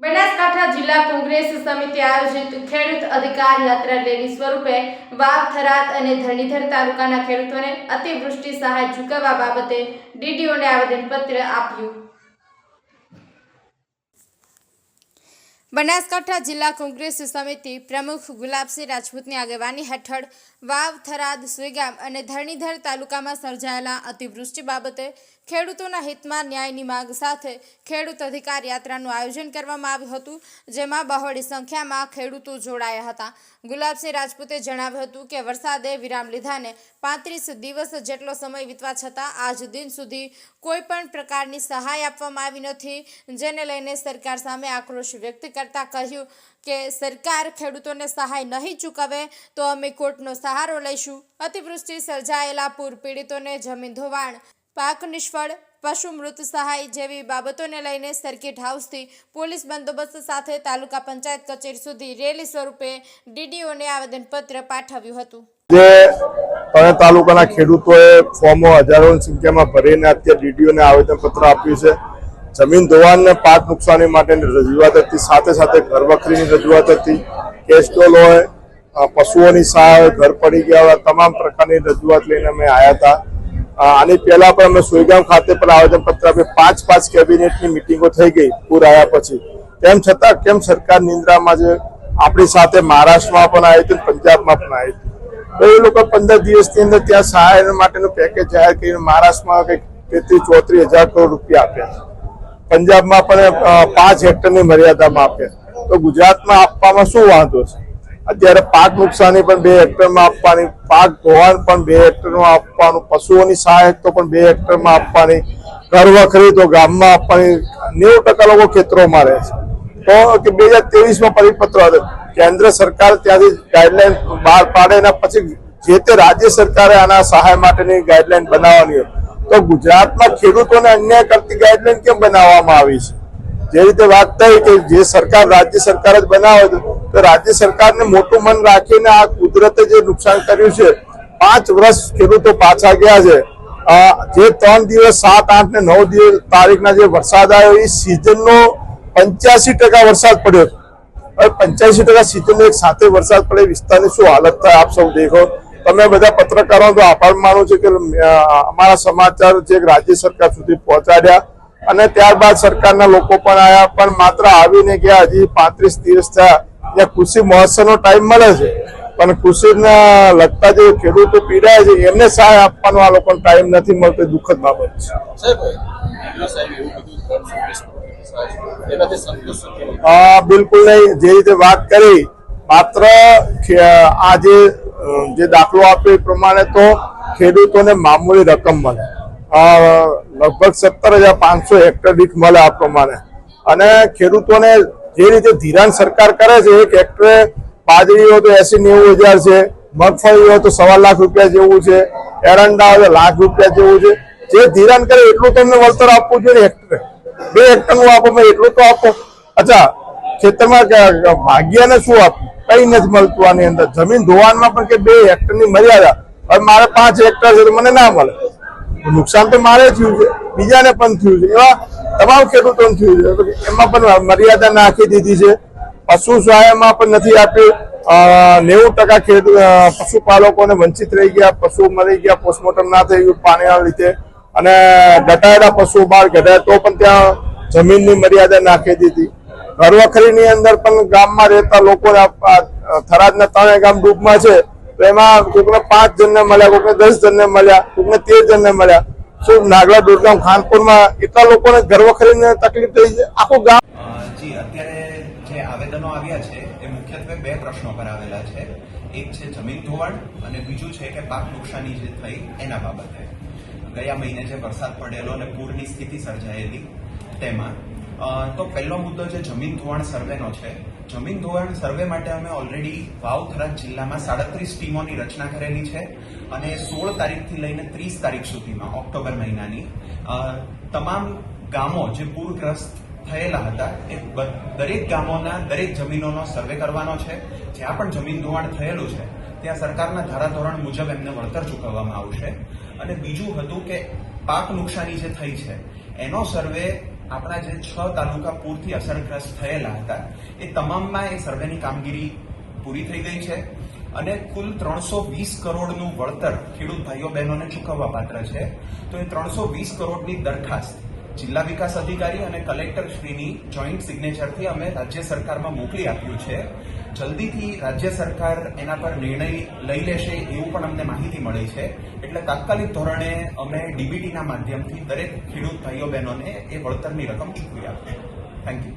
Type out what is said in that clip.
બનાસકાંઠા જિલ્લા કોંગ્રેસ સમિતિ આયોજિત ખેડૂત અધિકાર યાત્રા રેલી સ્વરૂપે વાવ, થરાદ અને ધરણીધર તાલુકાના ખેડૂતોને અતિવૃષ્ટિ સહાય ચૂકવવા બાબતે ડીડીઓને આવેદનપત્ર આપ્યું। બનાસકાંઠા જિલ્લા કોંગ્રેસ સમિતિ પ્રમુખ ગુલાબસિંહ રાજપૂતની આગેવાની હેઠળ વાવ, થરાદ, સુઈગામ અને ધરણીધર તાલુકામાં સર્જાયેલા અતિવૃષ્ટિ બાબતે ખેડૂતોના હિતમાં ન્યાયની માંગ સાથે ખેડૂત અધિકાર યાત્રાનું આયોજન કરવામાં આવ્યું હતું, જેમાં બહોળી સંખ્યામાં ખેડૂતો જોડાયા હતા। ગુલાબસિંહ રાજપૂતે જણાવ્યું હતું કે વરસાદે વિરામ લીધાને 35 દિવસ જેટલો સમય વીતવા છતાં આજ દિન સુધી કોઈ પણ પ્રકારની સહાય આપવામાં આવી નથી, જેને લઈને સરકાર સામે આક્રોશ વ્યક્ત કરતા કહ્યું કે સરકાર ખેડૂતોને સહાય નહીં ચૂકવે તો અમે કોર્ટનો સહારો લઈશું। અતિવૃષ્ટિ સર્જાયેલા પૂર પીડિતોને જમીન ધોવાણ, પાક નિષ્ફળ, પશુ મૃત સહાય જેવી બાબતોને લઈને સર્કિટ હાઉસથી પોલીસ બંદોબસ્ત સાથે તાલુકા પંચાયત કચેરી સુધી રેલી સ્વરૂપે ડીડીઓને આવેદનપત્ર પાઠવ્યું હતું। જે તાલુકાના ખેડૂતોએ ફોર્મો હજારોની સંખ્યામાં ભરીને અત્યારે ડીડીઓને આવેદનપત્ર આપ્યું છે। જમીન ધોવાણ ને પાક નુકસાની માટેની રજૂઆત હતી, સાથે સાથે ઘરવખરીની રજૂઆત હતી, કેસ્ટોલ હોય, પશુઓની સહાય, ઘર પડી ગયા હોય, તમામ પ્રકારની રજૂઆત લઈને અમે આવ્યા હતા। આની પહેલા પણ અમે સુઈગામ ખાતે પણ આવેદનપત્ર આપ્યું। 5 કેબિનેટની મિટિંગો થઈ ગઈ પૂર આવ્યા પછી, તેમ છતાં કેમ સરકાર નિંદ્રામાં છે? આપણી સાથે મહારાષ્ટ્રમાં પણ આવી હતી, પંજાબમાં પણ આવી હતી, તો એ લોકો 15 દિવસની અંદર ત્યાં સહાય માટેનું પેકેજ જાહેર કરીને મહારાષ્ટ્રમાં કંઈક 33-34 હજાર કરોડ રૂપિયા આપ્યા, પંજાબમાં પણ 5 હેક્ટરની મર્યાદામાં આપ્યા। તો ગુજરાતમાં આપવામાં શું વાંધો છે? અત્યારે પાક નુકસાની પણ 2 હેક્ટરમાં આપવાની, પાક ધોવાણ પણ 2 હેક્ટરમાં આપવાનું, પશુઓની સહાય તો પણ 2 હેક્ટરમાં આપવાની, ઘરવખરી તો ગામમાં આપવાની। 90% લોકો ખેતરોમાં રહે છે। તો 2023માં પરિપત્ર હતો, કેન્દ્ર સરકાર ત્યાંથી ગાઈડલાઈન બહાર પાડે એના પછી જે તે રાજ્ય સરકારે આના સહાય માટેની ગાઈડલાઈન બનાવવાની હોય, તો ગુજરાતમાં ખેડૂતોને અન્યાય કરતી ગાઈડલાઈન કેમ બનાવવામાં આવી છે? જે રીતે વાત થઈ કે જે સરકાર રાજ્ય સરકાર જ બનાવે તો રાજ્ય સરકારને મોટું મન રાખીને આ કુદરતે જે નુકસાન કર્યું છે, 5 વર્ષ ખેડૂતો પાછા ગયા છે। જે 3 દિવસ 7, 8 ને 9 દિવસ તારીખના જે વરસાદ આવ્યો એ સિઝનનો 85% વરસાદ પડ્યો। હવે 85% સિઝનનો એક સાથે વરસાદ પડે વિસ્તારની શું હાલત થાય આપ સૌ દેખો। તમે બધા પત્રકારો તો આભાર માનું છું કે અમારા સમાચાર જે રાજ્ય સરકાર સુધી પહોંચાડ્યા અને ત્યારબાદ સરકારના લોકો પણ આવ્યા, પણ માત્ર આવીને ગયા। હજી 35 દિવસ થયા, ત્યાં કૃષિ મહોત્સવનો ટાઈમ મળે છે, પણ કૃષિના લગતા જે ખેડૂતો પીડાય છે એમને સહાય આપવાનો આ લોકોને ટાઈમ નથી મળતો, દુઃખદ બાબત છે। બિલકુલ નહીં, જે રીતે વાત કરી માત્ર આજે જે દાખલો આપ્યો એ પ્રમાણે તો ખેડૂતોને મામૂલી રકમ મળે, લગભગ 17,500 હેક્ટર દીઠ મળે આ પ્રમાણે। અને ખેડૂતોને જે રીતે ધિરાણ સરકાર કરે છે, 1 હેક્ટરે બાજરી હોય તો 80-90 હજાર છે, મગફળી હોય તો 1.25 લાખ રૂપિયા જેવું છે, એરંડા હોય તો 1 લાખ રૂપિયા જેવું છે। જે ધિરાણ કરે એટલું તમને વળતર આપવું જોઈએ। હેક્ટરે 2 હેક્ટરનું આપો, એટલું તો આપો। અચ્છા, ખેતરમાં ભાગ્યાને શું આપવું? કઈ નથી મળતું આની અંદર। જમીન ધોવાણમાં પણ કે 2 હેક્ટરની મર્યાદા, હવે મારે 5 હેક્ટર છે તો મને ના મળે, નુકસાન તો મારે થયું છે, બીજાને પણ થયું છે, એવા તમામ ખેડૂતોને થયું છે, એમાં પણ મર્યાદા નાખી દીધી છે। પશુ સહાયમાં પણ નથી આપ્યું, 90% પશુપાલકોને વંચિત રહી ગયા, પશુ મરી ગયા, પોસ્ટમોર્ટમ ના થઈ ગયું પાણીના લીધે, અને દટાયેલા પશુ બહાર કઢાય તો પણ ત્યાં જમીનની મર્યાદા નાખી દીધી। ઘરવખરીની અંદર પણ ગામમાં રહેતા લોકોને થરાદના 3 ગામ ડૂબમાં છે, તો એમાં કોઈકને 5 જણને મળ્યા, કોઈકને 10 જણને મળ્યા, કોઈકને 13 જણને મળ્યા। શું નાગલા, દોડગામ, ખાનપુરમાં એટલા લોકોને ઘરવખરીને તકલીફ થઈ છે? આખું ગામ જી અત્યારે જે આવેદનો આવ્યા છે એ મુખ્યત્વે 2 પ્રશ્નો પર આવેલા છે। એક છે જમીન ધોવાણ અને બીજું છે કે પાક નુકસાની જે થઈ એના બાબતે। ગયા મહિને જે વરસાદ પડેલો અને પૂરની સ્થિતિ સર્જાયેલી તેમાં તો પહેલો મુદ્દો જે જમીન ધોવાણ સર્વેનો છે। જમીન ધોવાણ સર્વે માટે અમે ઓલરેડી વાવ, થરાદ જિલ્લામાં 37 ટીમોની રચના કરેલી છે અને 16 તારીખથી લઈને 30 તારીખ સુધીમાં ઓક્ટોબર મહિનાની તમામ ગામો જે પૂરગ્રસ્ત થયેલા હતા એ દરેક ગામોના દરેક જમીનોનો સર્વે કરવાનો છે। જ્યાં પણ જમીન ધોવાણ થયેલું છે ત્યાં સરકારના ધારાધોરણ મુજબ એમને વળતર ચૂકવવામાં આવશે। અને બીજું હતું કે પાક નુકસાની જે થઈ છે એનો સર્વે આપણા જે 6 તાલુકા પૂરથી અસરગ્રસ્ત થયેલા હતા એ તમામમાં એ સર્વેની કામગીરી પૂરી થઈ ગઈ છે અને કુલ 320 કરોડનું વળતર ખેડૂત ભાઈઓ બહેનોને ચૂકવવા પાત્ર છે. તો એ 320 કરોડની દરખાસ્ત જિલ્લા વિકાસ અધિકારી અને કલેક્ટર શ્રીની જોઈન્ટ સિગ્નેચરથી અમે રાજ્ય સરકારમાં મોકલી આપ્યું છે. જલ્દીથી રાજ્ય સરકાર એના પર નિર્ણય લઈ લેશે એવું પણ અમને માહિતી મળી છે. એટલે તાત્કાલિક ધોરણે અમે ડીબીટીના માધ્યમથી દરેક ખેડૂત ભાઈઓ બહેનોને એ વળતરની રકમ ચૂકવી આપીશું. Thank you.